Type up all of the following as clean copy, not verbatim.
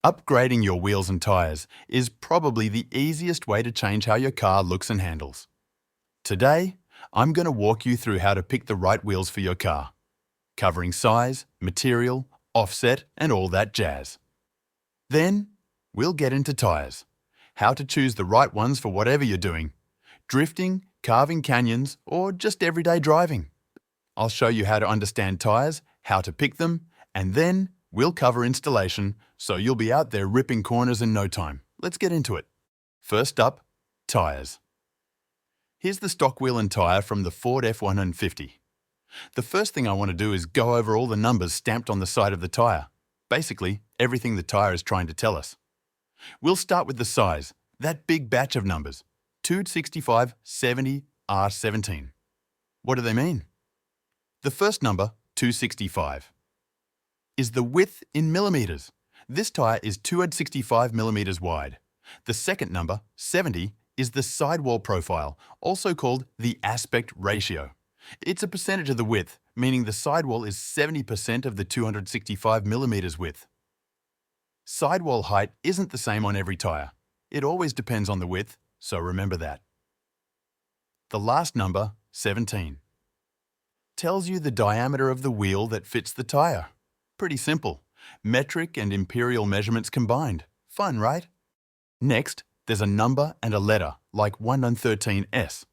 Upgrading your wheels and tyres is probably the easiest way to change how your car looks and handles. Today, I'm going to walk you through how to pick the right wheels for your car, covering size, material, offset, and all that jazz. Then, we'll get into tyres, how to choose the right ones for whatever you're doing, drifting, carving canyons, or just everyday driving. I'll show you how to understand tyres, how to pick them, and then we'll cover installation, so you'll be out there ripping corners in no time. Let's get into it. First up, tyres. Here's the stock wheel and tyre from the Ford F-150. The first thing I want to do is go over all the numbers stamped on the side of the tyre. Basically, everything the tyre is trying to tell us. We'll start with the size, that big batch of numbers, 265, 70, R17. What do they mean? The first number, 265, is the width in millimetres. This tyre is 265 millimetres wide. The second number, 70, is the sidewall profile, also called the aspect ratio. It's a percentage of the width, meaning the sidewall is 70% of the 265 millimetres width. Sidewall height isn't the same on every tyre. It always depends on the width, so remember that. The last number, 17, tells you the diameter of the wheel that fits the tyre. Pretty simple. Metric and imperial measurements combined. Fun, right? Next, there's a number and a letter, like 113S.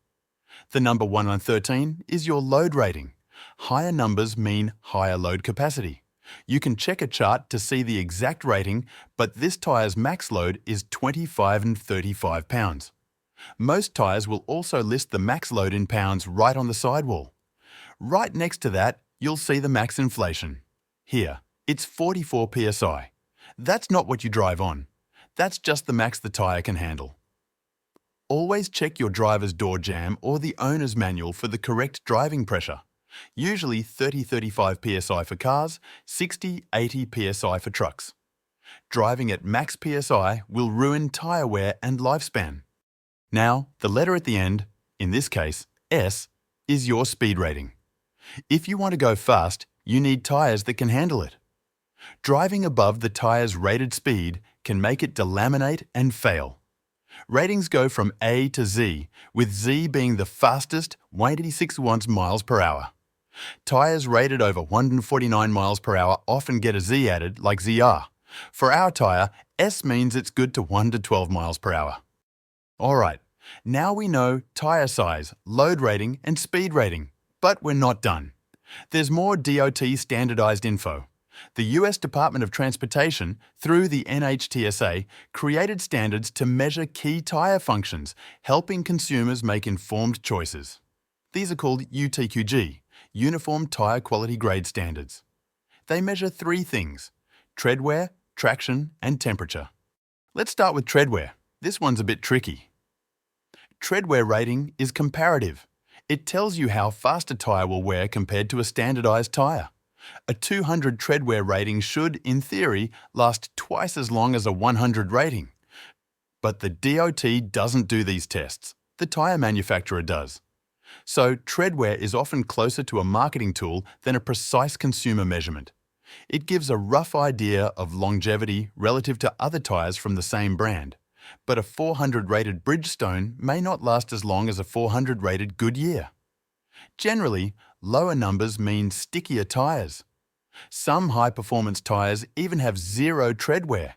The number 113 is your load rating. Higher numbers mean higher load capacity. You can check a chart to see the exact rating, but this tyre's max load is 25 and 35 pounds. Most tyres will also list the max load in pounds right on the sidewall. Right next to that, you'll see the max inflation. Here, it's 44 psi. That's not what you drive on. That's just the max the tyre can handle. Always check your driver's door jamb or the owner's manual for the correct driving pressure. Usually 30-35 psi for cars, 60-80 psi for trucks. Driving at max psi will ruin tyre wear and lifespan. Now, the letter at the end, in this case, S, is your speed rating. If you want to go fast, you need tyres that can handle it. Driving above the tyre's rated speed can make it delaminate and fail. Ratings go from A to Z, with Z being the fastest, 186 miles per hour. Tyres rated over 149 miles per hour often get a Z added, like ZR. For our tyre, S means it's good to 1 to 12 miles per hour. Alright, now we know tyre size, load rating and speed rating, but we're not done. There's more DOT standardized info. The US Department of Transportation, through the NHTSA, created standards to measure key tyre functions, helping consumers make informed choices. These are called UTQG, Uniform Tyre Quality Grade Standards. They measure three things: treadwear, traction, and temperature. Let's start with treadwear. This one's a bit tricky. Treadwear rating is comparative. It tells you how fast a tyre will wear compared to a standardized tyre. A 200 treadwear rating should, in theory, last twice as long as a 100 rating. But the DOT doesn't do these tests. The tyre manufacturer does. So treadwear is often closer to a marketing tool than a precise consumer measurement. It gives a rough idea of longevity relative to other tyres from the same brand. But a 400 rated Bridgestone may not last as long as a 400 rated Goodyear. Generally, lower numbers mean stickier tyres. Some high-performance tyres even have zero treadwear.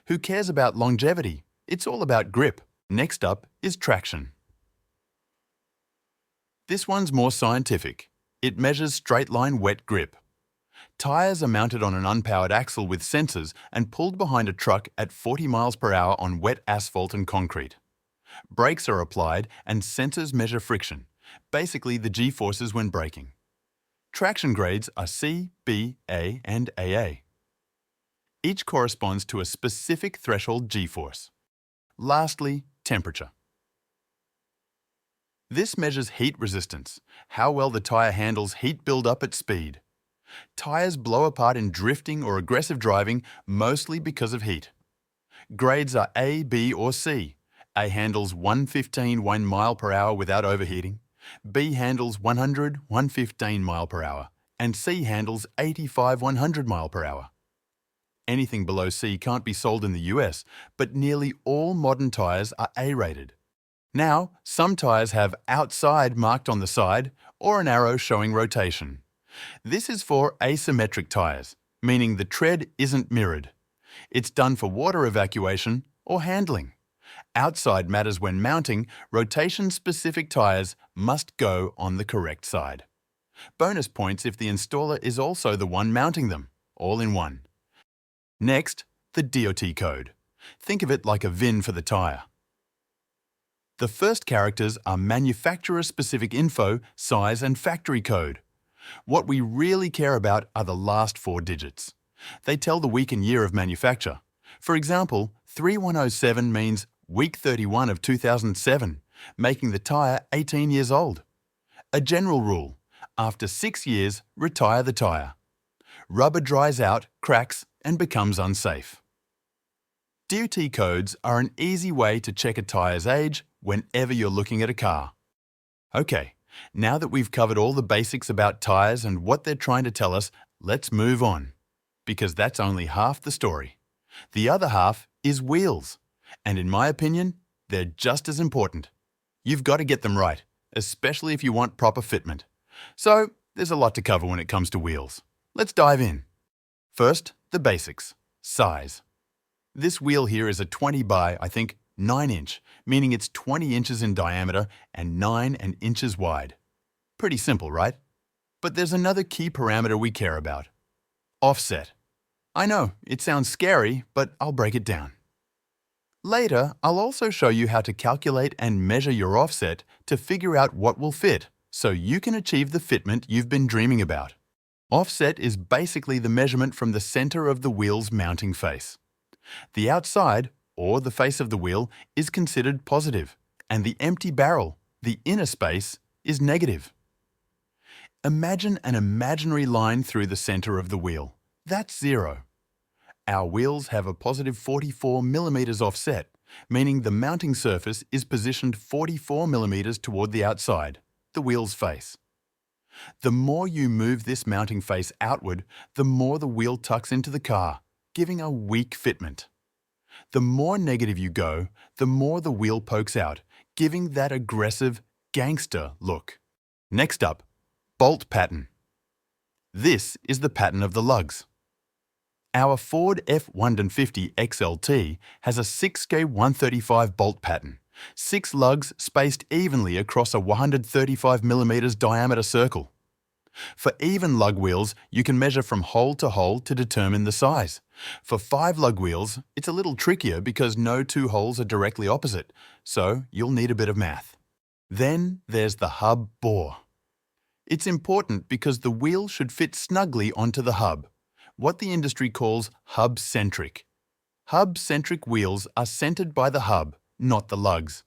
Who cares about longevity? It's all about grip. Next up is traction. This one's more scientific. It measures straight-line wet grip. Tyres are mounted on an unpowered axle with sensors and pulled behind a truck at 40 miles per hour on wet asphalt and concrete. Brakes are applied and sensors measure friction, basically the G-forces when braking. Traction grades are C, B, A, and AA. Each corresponds to a specific threshold G-force. Lastly, temperature. This measures heat resistance, how well the tyre handles heat build-up at speed. Tyres blow apart in drifting or aggressive driving mostly because of heat. Grades are A, B, or C. A handles 115 1 mile per hour without overheating. B handles 100 115 mile per hour. And C handles 85 100 mile per hour. Anything below C can't be sold in the US, but nearly all modern tyres are A-rated. Now, some tyres have outside marked on the side or an arrow showing rotation. This is for asymmetric tyres, meaning the tread isn't mirrored. It's done for water evacuation or handling. Outside matters when mounting, rotation-specific tyres must go on the correct side. Bonus points if the installer is also the one mounting them, all in one. Next, the DOT code. Think of it like a VIN for the tyre. The first characters are manufacturer-specific info, size and factory code. What we really care about are the last 4 digits. They tell the week and year of manufacture. For example, 3107 means week 31 of 2007, making the tyre 18 years old. A general rule: after 6 years, retire the tyre. Rubber dries out, cracks, and becomes unsafe. DOT codes are an easy way to check a tyre's age whenever you're looking at a car. Okay, now that we've covered all the basics about tyres and what they're trying to tell us, let's move on. Because that's only half the story. The other half is wheels. And in my opinion, they're just as important. You've got to get them right, especially if you want proper fitment. So, there's a lot to cover when it comes to wheels. Let's dive in. First, the basics. Size. This wheel here is a 20 by, I think, 9 inch, meaning it's 20 inches in diameter and 9 inches wide. Pretty simple, right? But there's another key parameter we care about. Offset. I know, it sounds scary, but I'll break it down. Later, I'll also show you how to calculate and measure your offset to figure out what will fit, so you can achieve the fitment you've been dreaming about. Offset is basically the measurement from the center of the wheel's mounting face. The outside, or the face of the wheel, is considered positive, and the empty barrel, the inner space, is negative. Imagine an imaginary line through the center of the wheel. That's 0. Our wheels have a positive 44 millimeters offset, meaning the mounting surface is positioned 44 millimeters toward the outside, the wheel's face. The more you move this mounting face outward, the more the wheel tucks into the car, giving a weak fitment. The more negative you go, the more the wheel pokes out, giving that aggressive, gangster look. Next up, bolt pattern. This is the pattern of the lugs. Our Ford F-150 XLT has a 6K 135 bolt pattern, 6 lugs spaced evenly across a 135mm diameter circle. For even lug wheels, you can measure from hole to determine the size. For 5 lug wheels, it's a little trickier because no 2 holes are directly opposite, so you'll need a bit of math. Then there's the hub bore. It's important because the wheel should fit snugly onto the hub, what the industry calls Hub-Centric. Hub-centric wheels are centered by the hub, not the lugs.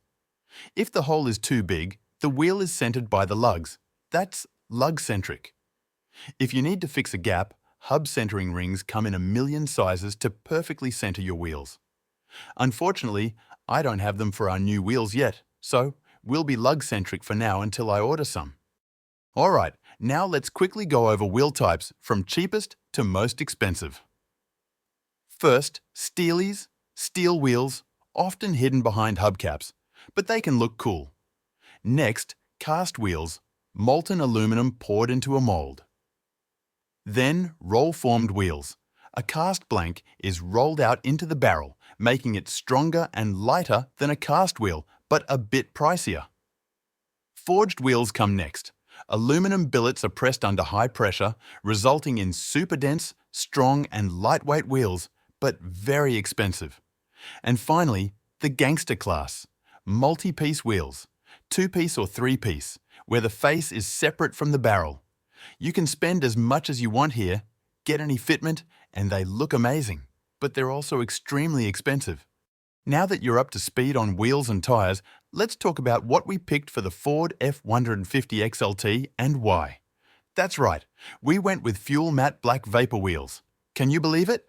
If the hole is too big, the wheel is centered by the lugs. That's Lug-Centric. If you need to fix a gap, hub-centering rings come in a million sizes to perfectly center your wheels. Unfortunately, I don't have them for our new wheels yet, so we'll be Lug-Centric for now until I order some. Alright, now let's quickly go over wheel types from cheapest to most expensive. First, steelies, steel wheels, often hidden behind hubcaps, but they can look cool. Next, cast wheels, molten aluminum poured into a mold. Then, roll-formed wheels. A cast blank is rolled out into the barrel, making it stronger and lighter than a cast wheel, but a bit pricier. Forged wheels come next. Aluminum billets are pressed under high pressure, resulting in super dense, strong and lightweight wheels, but very expensive. And finally, the gangster class. Multi-piece wheels, 2-piece or 3-piece, where the face is separate from the barrel. You can spend as much as you want here, get any fitment, and they look amazing, but they're also extremely expensive. Now that you're up to speed on wheels and tyres, let's talk about what we picked for the Ford F-150 XLT and why. That's right, we went with fuel matte black vapor wheels. Can you believe it?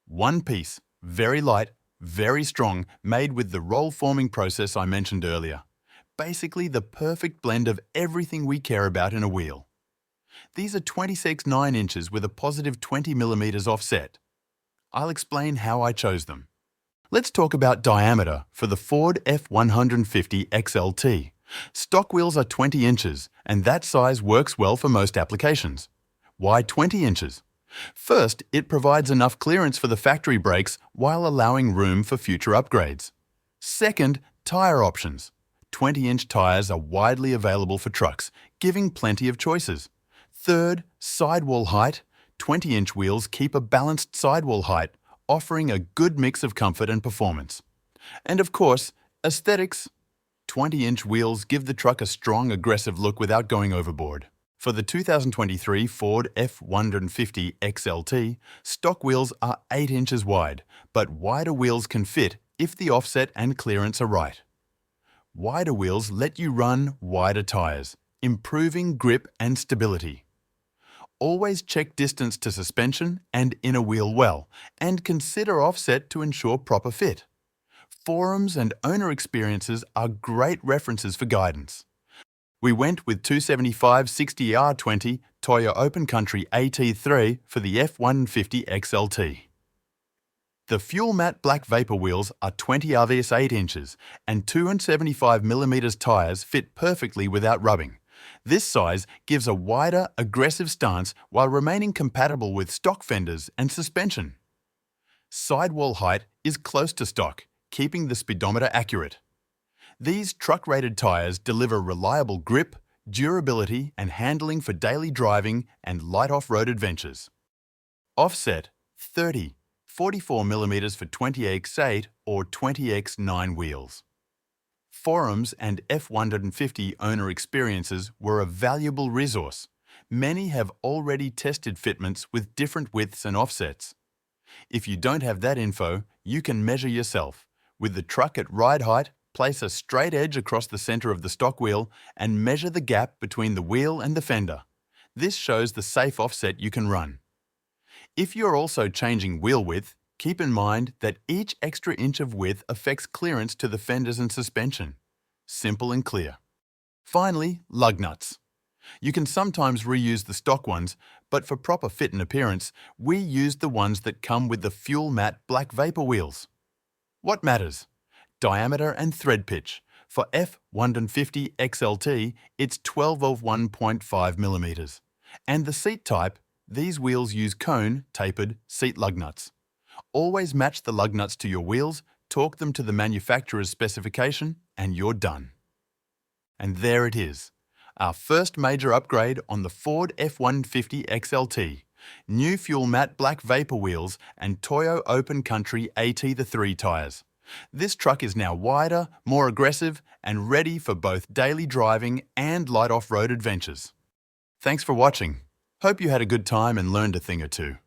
1 piece, very light, very strong, made with the roll-forming process I mentioned earlier. Basically the perfect blend of everything we care about in a wheel. These are 26 9 inches with a positive 20 millimeters offset. I'll explain how I chose them. Let's talk about diameter for the Ford F-150 XLT. Stock wheels are 20 inches, and that size works well for most applications. Why 20 inches? First, it provides enough clearance for the factory brakes while allowing room for future upgrades. Second, tire options. 20-inch tires are widely available for trucks, giving plenty of choices. Third, sidewall height. 20-inch wheels keep a balanced sidewall height, offering a good mix of comfort and performance. And of course, aesthetics. 20-inch wheels give the truck a strong, aggressive look without going overboard. For the 2023 Ford F-150 XLT, stock wheels are 8 inches wide, but wider wheels can fit if the offset and clearance are right. Wider wheels let you run wider tires, improving grip and stability. Always check distance to suspension and inner wheel well, and consider offset to ensure proper fit. Forums and owner experiences are great references for guidance. We went with 275/60R20 Toyo Open Country AT3 for the F-150 XLT. The fuel matte black vapor wheels are 20 RVS 8 inches, and 275mm tyres fit perfectly without rubbing. This size gives a wider, aggressive stance while remaining compatible with stock fenders and suspension. Sidewall height is close to stock, keeping the speedometer accurate. These truck-rated tyres deliver reliable grip, durability and handling for daily driving and light off-road adventures. Offset 30, 44mm for 20x8 or 20x9 wheels. Forums and F-150 owner experiences were a valuable resource. Many have already tested fitments with different widths and offsets. If you don't have that info, you can measure yourself. With the truck at ride height, place a straight edge across the center of the stock wheel and measure the gap between the wheel and the fender. This shows the safe offset you can run. If you're also changing wheel width, keep in mind that each extra inch of width affects clearance to the fenders and suspension. Simple and clear. Finally, lug nuts. You can sometimes reuse the stock ones, but for proper fit and appearance, we used the ones that come with the fuel matte black vapor wheels. What matters? Diameter and thread pitch. For F-150 XLT, it's 12 of 1.5mm. And the seat type, these wheels use cone, tapered, seat lug nuts. Always match the lug nuts to your wheels, torque them to the manufacturer's specification, and you're done. And there it is, our first major upgrade on the Ford F-150 XLT. New fuel matte black vapor wheels and Toyo Open Country AT3 tyres. This truck is now wider, more aggressive, and ready for both daily driving and light off-road adventures. Thanks for watching. Hope you had a good time and learned a thing or two.